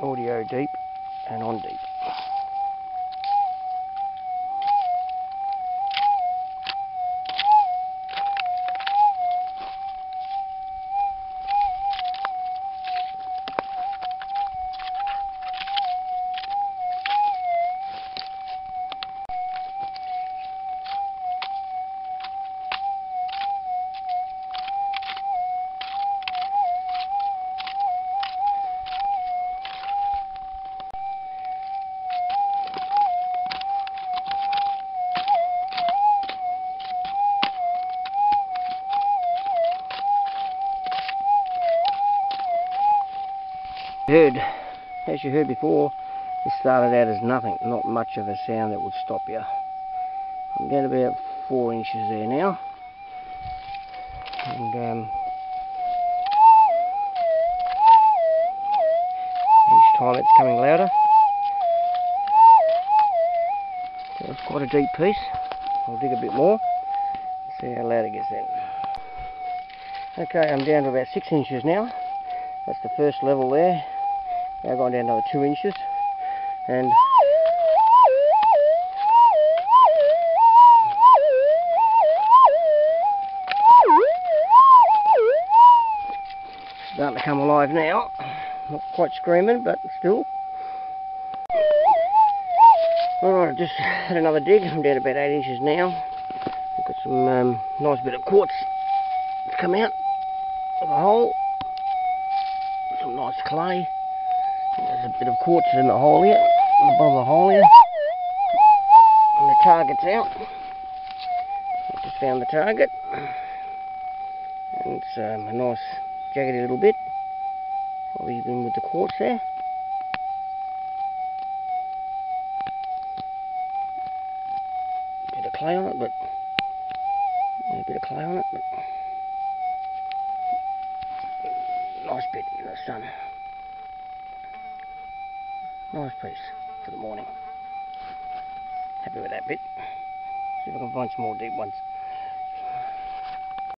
audio deep and on deep. As you heard before, this started out as nothing, not much of a sound that would stop you. I'm down about 4 inches there now, and each time it's coming louder. So it's quite a deep piece. I'll dig a bit more and see how loud it gets then. Okay, I'm down to about 6 inches now. That's the first level there. Now I've gone down another 2 inches, and starting to come alive now. Not quite screaming, but still. Alright, I've just had another dig. I'm down about 8 inches now. I've got some nice bit of quartz to come out of the hole. Some nice clay. There's a bit of quartz in the hole here, in the bottom of the hole here, and the target's out. I just found the target, and it's a nice jaggedy little bit, probably been with the quartz there. Bit of clay on it, but a bit of clay on it, but nice bit in the sun. Nice piece for the morning. Happy with that bit. See if I can find some more deep ones.